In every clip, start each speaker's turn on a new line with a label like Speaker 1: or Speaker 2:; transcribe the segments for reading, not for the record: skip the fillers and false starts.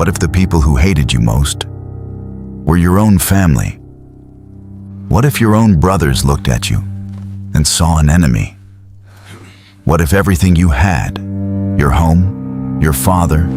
Speaker 1: What if the people who hated you most were your own family? What if your own brothers looked at you and saw an enemy? What if everything you had, your home, your father,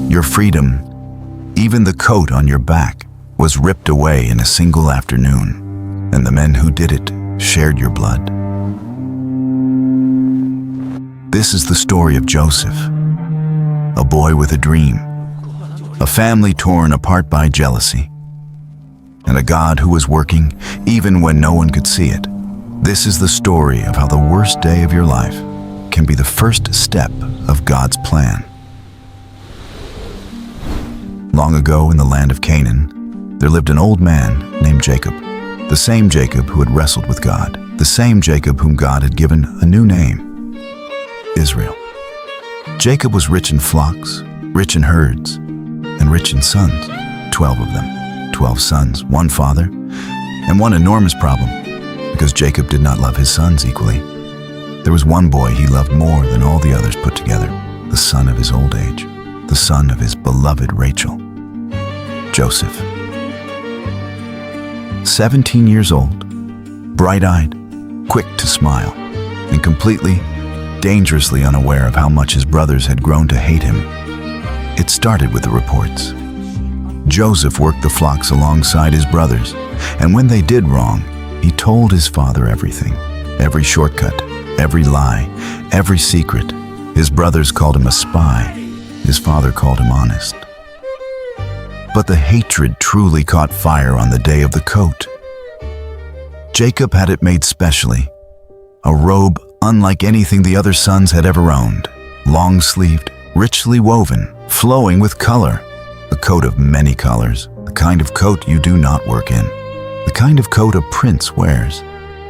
Speaker 1: your freedom, even the coat on your back, was ripped away in a single afternoon, and the men who did it shared your blood? This is the story of Joseph, a boy with a dream, a family torn apart by jealousy, and a God who was working even when no one could see it. This is the story of how the worst day of your life can be the first step of God's plan. Long ago in the land of Canaan, there lived an old man named Jacob, the same Jacob who had wrestled with God, the same Jacob whom God had given a new name, Israel. Jacob was rich in flocks, rich in herds, and rich in sons, 12 of them, 12 sons, one father, and one enormous problem, because Jacob did not love his sons equally. There was one boy he loved more than all the others put together, the son of his old age, the son of his beloved Rachel, Joseph. 17 years old, bright-eyed, quick to smile, and completely, dangerously unaware of how much his brothers had grown to hate him. It started with the reports. Joseph worked the flocks alongside his brothers, and when they did wrong, he told his father everything, every shortcut, every lie, every secret. His brothers called him a spy. His father called him honest. But the hatred truly caught fire on the day of the coat. Jacob had it made specially, a robe unlike anything the other sons had ever owned, long-sleeved, richly woven, flowing with color, a coat of many colors, the kind of coat you do not work in, the kind of coat a prince wears.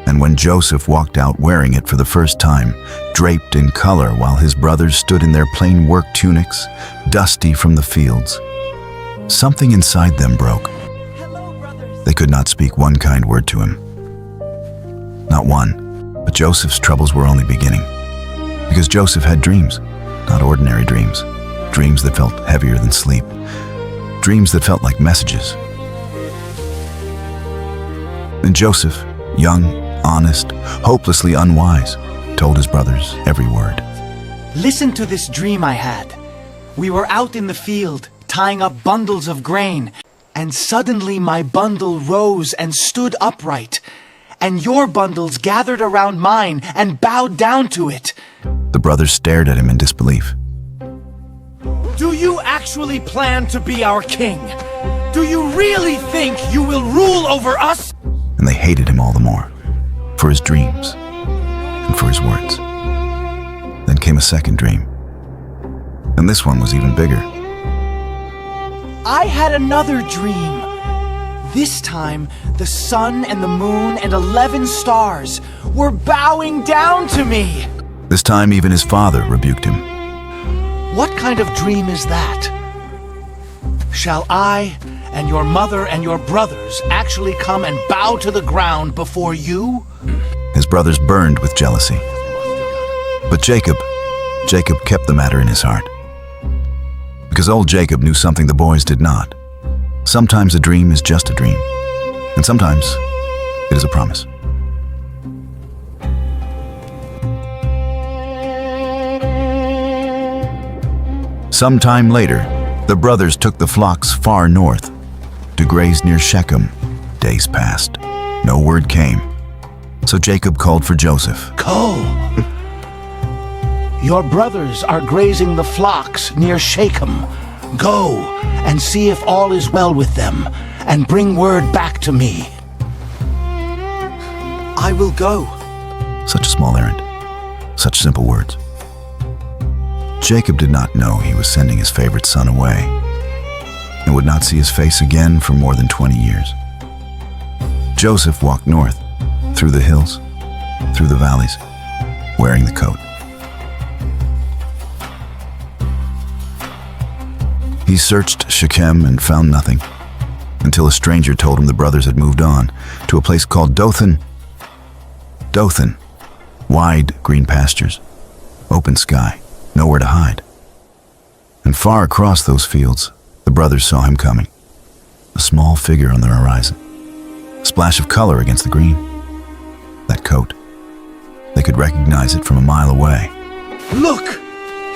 Speaker 1: And when Joseph walked out wearing it for the first time, draped in color while his brothers stood in their plain work tunics, dusty from the fields, something inside them broke. They could not speak one kind word to him. Not one. But Joseph's troubles were only beginning, because Joseph had dreams, not ordinary dreams, dreams that felt heavier than sleep, dreams that felt like messages. And Joseph, young, honest, hopelessly unwise, told his brothers every word.
Speaker 2: Listen to this dream I had. We were out in the field, tying up bundles of grain, and suddenly my bundle rose and stood upright, and your bundles gathered around mine and bowed down to it.
Speaker 1: The brothers stared at him in disbelief.
Speaker 2: Do you actually plan to be our king? Do you really think you will rule over us?
Speaker 1: And they hated him all the more, for his dreams and for his words. Then came a second dream, and this one was even bigger.
Speaker 2: I had another dream. This time, the sun and the moon and 11 stars were bowing down to me.
Speaker 1: This time, even his father rebuked him.
Speaker 2: What kind of dream is that? Shall I and your mother and your brothers actually come and bow to the ground before you?
Speaker 1: His brothers burned with jealousy. But Jacob kept the matter in his heart. Because old Jacob knew something the boys did not. Sometimes a dream is just a dream, and sometimes it is a promise. Sometime later, the brothers took the flocks far north to graze near Shechem. Days passed. No word came. So Jacob called for Joseph.
Speaker 2: Go! Your brothers are grazing the flocks near Shechem. Go and see if all is well with them, and bring word back to me. I will go.
Speaker 1: Such a small errand. Such simple words. Jacob did not know he was sending his favorite son away, and would not see his face again for more than 20 years. Joseph walked north, through the hills, through the valleys, wearing the coat. He searched Shechem and found nothing, until a stranger told him the brothers had moved on to a place called Dothan. Dothan, wide green pastures, open sky, nowhere to hide. And far across those fields, the The brothers saw him coming, a small figure on the horizon, a splash of color against the green. That coat. They could recognize it from a mile away.
Speaker 2: Look!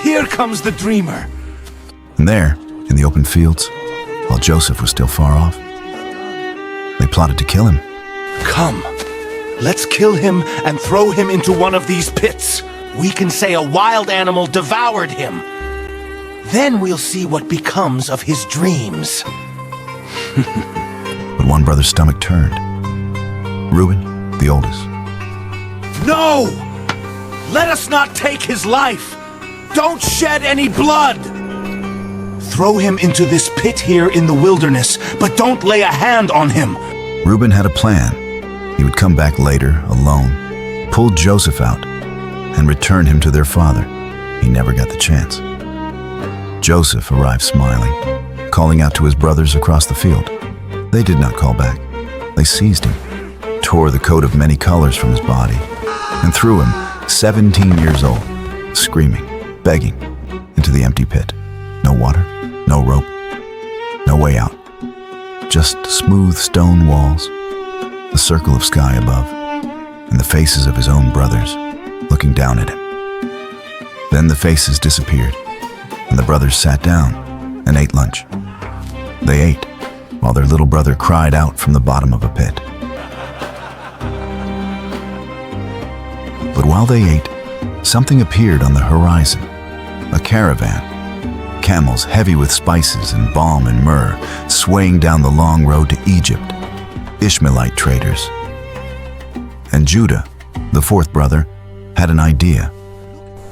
Speaker 2: Here comes the dreamer!
Speaker 1: And there, in the open fields, while Joseph was still far off, they plotted to kill him.
Speaker 2: Come, let's kill him and throw him into one of these pits. We can say a wild animal devoured him. Then we'll see what becomes of his dreams.
Speaker 1: But one brother's stomach turned. Reuben, the oldest.
Speaker 2: No! Let us not take his life! Don't shed any blood! Throw him into this pit here in the wilderness, but don't lay a hand on him.
Speaker 1: Reuben had a plan. He would come back later, alone, pull Joseph out, and return him to their father. He never got the chance. Joseph arrived smiling, calling out to his brothers across the field. They did not call back. They seized him, tore the coat of many colors from his body, and threw him, 17 years old, screaming, begging, into the empty pit. No water, no rope, no way out. Just smooth stone walls, a circle of sky above, and the faces of his own brothers looking down at him. Then the faces disappeared, and the brothers sat down and ate lunch. They ate, while their little brother cried out from the bottom of a pit. But while they ate, something appeared on the horizon, a caravan. Camels heavy with spices and balm and myrrh, swaying down the long road to Egypt, Ishmaelite traders. And Judah, the fourth brother, had an idea.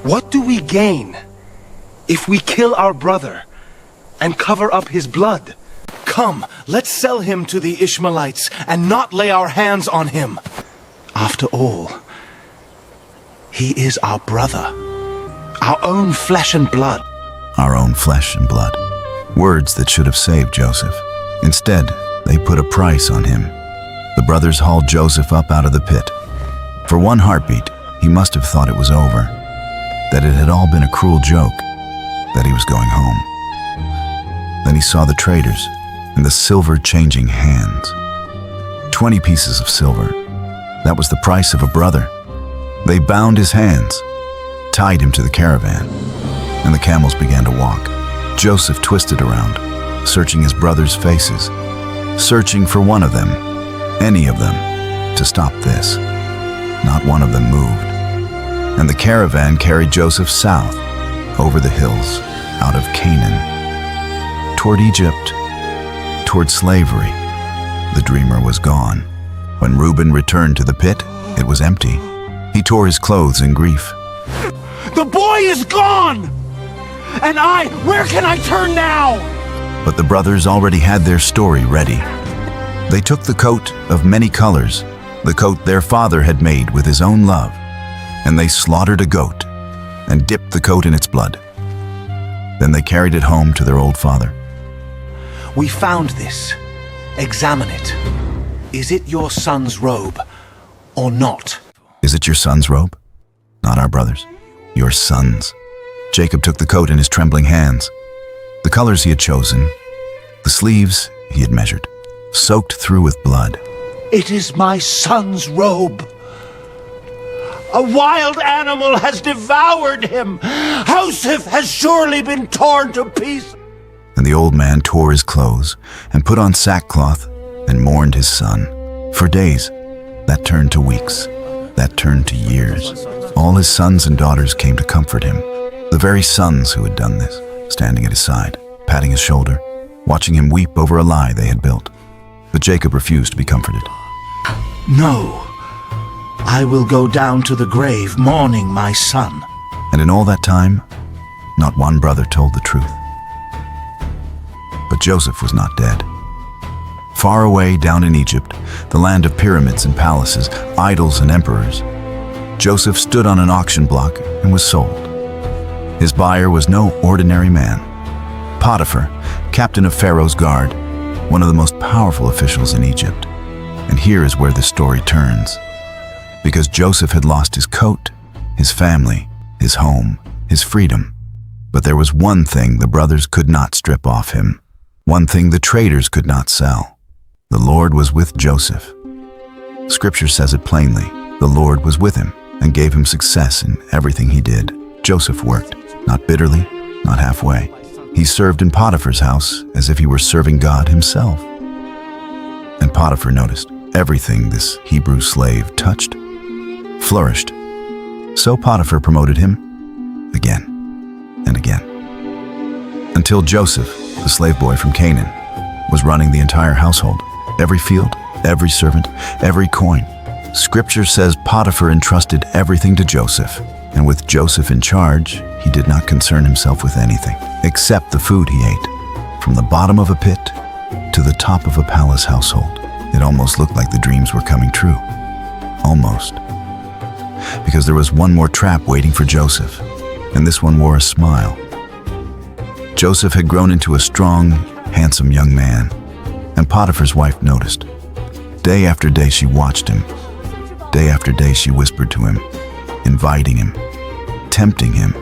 Speaker 2: What do we gain if we kill our brother and cover up his blood? Come, let's sell him to the Ishmaelites and not lay our hands on him. After all, he is our brother, our own flesh and blood.
Speaker 1: Our own flesh and blood. Words that should have saved Joseph. Instead, they put a price on him. The brothers hauled Joseph up out of the pit. For one heartbeat, he must have thought it was over, that it had all been a cruel joke, that he was going home. Then he saw the traders and the silver-changing hands. 20 pieces of silver. That was the price of a brother. They bound his hands, tied him to the caravan, and the camels began to walk. Joseph twisted around, searching his brothers' faces, searching for one of them, any of them, to stop this. Not one of them moved. And the caravan carried Joseph south, over the hills, out of Canaan, toward Egypt, toward slavery. The dreamer was gone. When Reuben returned to the pit, it was empty. He tore his clothes in grief.
Speaker 2: The boy is gone! And where can I turn now?
Speaker 1: But the brothers already had their story ready. They took the coat of many colors, the coat their father had made with his own love, and they slaughtered a goat and dipped the coat in its blood. Then they carried it home to their old father.
Speaker 2: We found this. Examine it. Is it your son's robe or not?
Speaker 1: Is it your son's robe? Not our brother's. Your son's. Jacob took the coat in his trembling hands. The colors he had chosen, the sleeves he had measured, soaked through with blood.
Speaker 2: It is my son's robe. A wild animal has devoured him. Joseph has surely been torn to pieces.
Speaker 1: And the old man tore his clothes and put on sackcloth and mourned his son. For days, that turned to weeks, that turned to years. All his sons and daughters came to comfort him. The very sons who had done this, standing at his side, patting his shoulder, watching him weep over a lie they had built. But Jacob refused to be comforted.
Speaker 2: No, I will go down to the grave mourning my son.
Speaker 1: And in all that time, not one brother told the truth. But Joseph was not dead. Far away down in Egypt, the land of pyramids and palaces, idols and emperors, Joseph stood on an auction block and was sold. His buyer was no ordinary man. Potiphar, captain of Pharaoh's guard, one of the most powerful officials in Egypt. And here is where the story turns. Because Joseph had lost his coat, his family, his home, his freedom. But there was one thing the brothers could not strip off him: One thing the traders could not sell: the Lord was with Joseph. Scripture says it plainly. The Lord was with him and gave him success in everything he did. Joseph worked, not bitterly, not halfway. He served in Potiphar's house as if he were serving God himself. And Potiphar noticed everything this Hebrew slave touched flourished. So Potiphar promoted him again and again, until Joseph, the slave boy from Canaan, was running the entire household, every field, every servant, every coin. Scripture says Potiphar entrusted everything to Joseph, and with Joseph in charge, he did not concern himself with anything except the food he ate, from the bottom of a pit to the top of a palace household. It almost looked like the dreams were coming true. Almost. Because there was one more trap waiting for Joseph, and this one wore a smile. Joseph had grown into a strong, handsome young man, and Potiphar's wife noticed. Day after day she watched him. Day after day she whispered to him, inviting him, tempting him.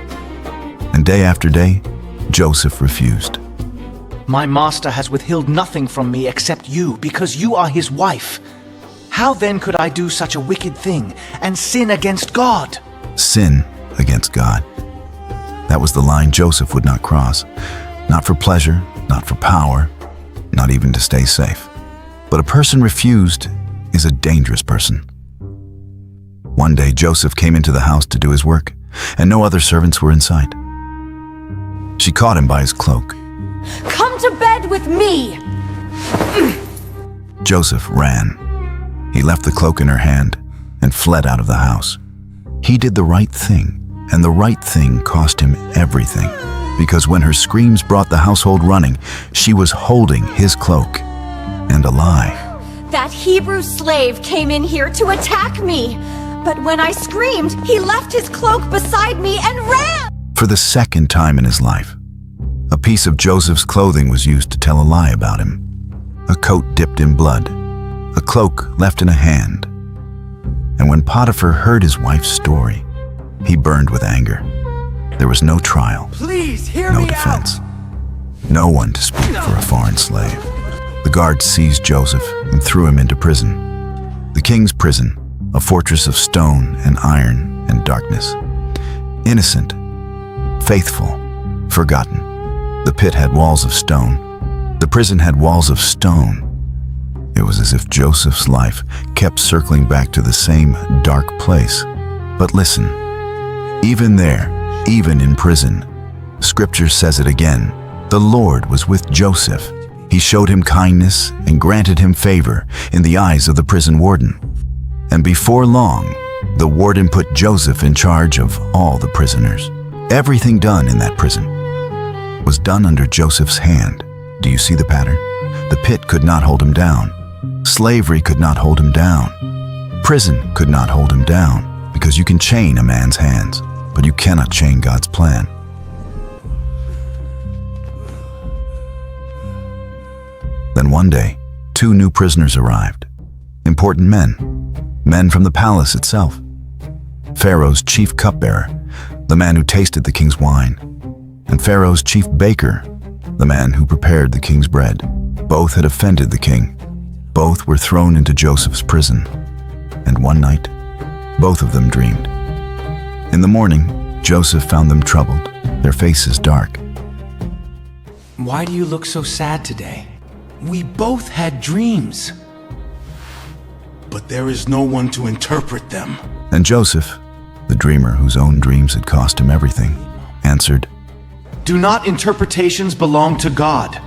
Speaker 1: And day after day, Joseph refused.
Speaker 2: My master has withheld nothing from me except you, because you are his wife. How then could I do such a wicked thing and sin against God?
Speaker 1: Sin against God. That was the line Joseph would not cross. Not for pleasure, not for power, not even to stay safe. But a person refused is a dangerous person. One day Joseph came into the house to do his work, and no other servants were in sight. She caught him by his cloak.
Speaker 3: Come to bed with me!
Speaker 1: Joseph ran. He left the cloak in her hand and fled out of the house. He did the right thing, and the right thing cost him everything, because when her screams brought the household running, she was holding his cloak and a lie.
Speaker 3: That Hebrew slave came in here to attack me, but when I screamed, he left his cloak beside me and ran!
Speaker 1: For the second time in his life, a piece of Joseph's clothing was used to tell a lie about him. A coat dipped in blood, a cloak left in a hand. And when Potiphar heard his wife's story, he burned with anger. There was no trial,
Speaker 2: Please hear
Speaker 1: no
Speaker 2: me
Speaker 1: defense, no one to speak for a foreign slave. The guards seized Joseph and threw him into prison. The king's prison, a fortress of stone and iron and darkness. Innocent, faithful, forgotten. The pit had walls of stone. The prison had walls of stone. It was as if Joseph's life kept circling back to the same dark place. But listen, even there, even in prison, Scripture says it again, the Lord was with Joseph. He showed him kindness and granted him favor in the eyes of the prison warden. And before long, the warden put Joseph in charge of all the prisoners. Everything done in that prison was done under Joseph's hand. Do you see the pattern? The pit could not hold him down. Slavery could not hold him down. Prison could not hold him down, because you can chain a man's hands, but you cannot chain God's plan. Then one day, 2 new prisoners arrived. Important men from the palace itself. Pharaoh's chief cupbearer, the man who tasted the king's wine, and Pharaoh's chief baker, the man who prepared the king's bread. Both had offended the king. Both were thrown into Joseph's prison. And one night, both of them dreamed. In the morning, Joseph found them troubled, their faces dark.
Speaker 2: Why do you look so sad today? We both had dreams. But there is no one to interpret them.
Speaker 1: And Joseph, the dreamer whose own dreams had cost him everything, answered,
Speaker 2: Do not interpretations belong to God?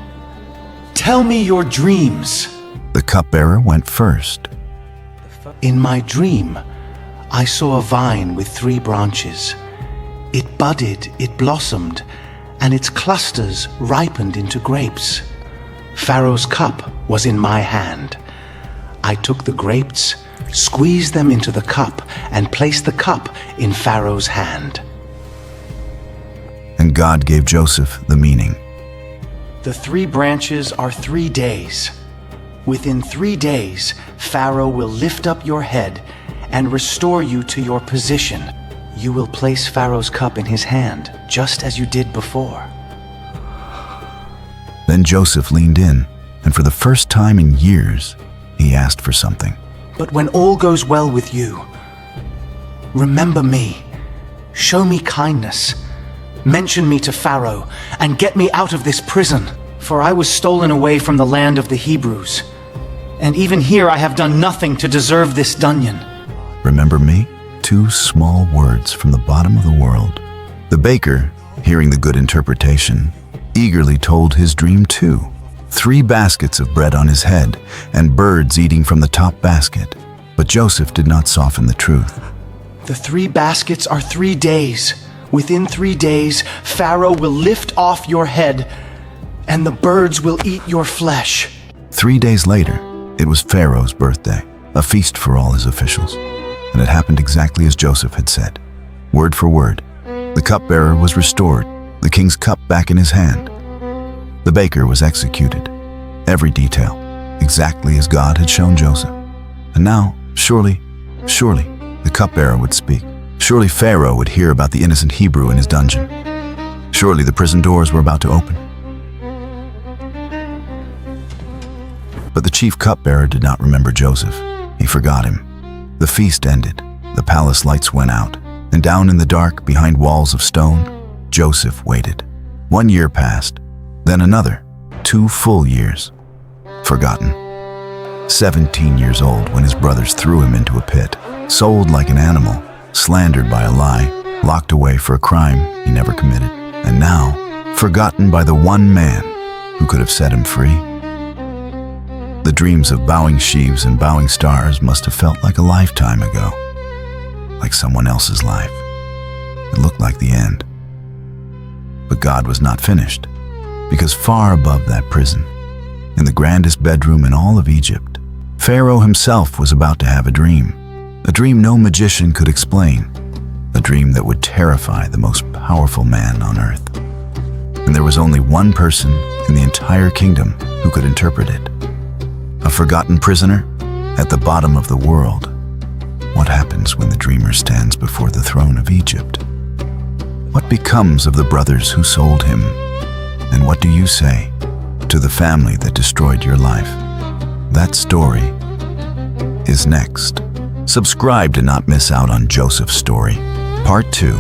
Speaker 2: Tell me your dreams.
Speaker 1: The cupbearer went first.
Speaker 2: In my dream, I saw a vine with 3 branches. It budded, it blossomed, and its clusters ripened into grapes. Pharaoh's cup was in my hand. I took the grapes, squeezed them into the cup, and placed the cup in Pharaoh's hand.
Speaker 1: And God gave Joseph the meaning.
Speaker 2: The 3 branches are 3 days. Within 3 days, Pharaoh will lift up your head and restore you to your position. You will place Pharaoh's cup in his hand, just as you did before.
Speaker 1: Then Joseph leaned in, and for the first time in years, he asked for something.
Speaker 2: But when all goes well with you, remember me. Show me kindness. Mention me to Pharaoh, and get me out of this prison. For I was stolen away from the land of the Hebrews. And even here I have done nothing to deserve this dungeon.
Speaker 1: Remember me? 2 small words from the bottom of the world. The baker, hearing the good interpretation, eagerly told his dream too. 3 baskets of bread on his head, and birds eating from the top basket. But Joseph did not soften the truth.
Speaker 2: The 3 baskets are 3 days. Within 3 days, Pharaoh will lift off your head, and the birds will eat your flesh.
Speaker 1: 3 days later, it was Pharaoh's birthday, a feast for all his officials. And it happened exactly as Joseph had said. Word for word, the cupbearer was restored, the king's cup back in his hand. The baker was executed, every detail, exactly as God had shown Joseph. And now, surely, the cupbearer would speak. Surely Pharaoh would hear about the innocent Hebrew in his dungeon. Surely the prison doors were about to open. But the chief cupbearer did not remember Joseph. He forgot him. The feast ended, the palace lights went out, and down in the dark, behind walls of stone, Joseph waited. 1 year passed, then another, 2 full years. Forgotten. 17 years old when his brothers threw him into a pit, sold like an animal, slandered by a lie, locked away for a crime he never committed, and now forgotten by the one man who could have set him free. The dreams of bowing sheaves and bowing stars must have felt like a lifetime ago, like someone else's life. It looked like the end. But God was not finished, because far above that prison, in the grandest bedroom in all of Egypt, Pharaoh himself was about to have a dream no magician could explain, a dream that would terrify the most powerful man on earth. And there was only one person in the entire kingdom who could interpret it. A forgotten prisoner at the bottom of the world. What happens when the dreamer stands before the throne of Egypt? What becomes of the brothers who sold him? And what do you say to the family that destroyed your life? That story is next. Subscribe to not miss out on Joseph's story, Part 2.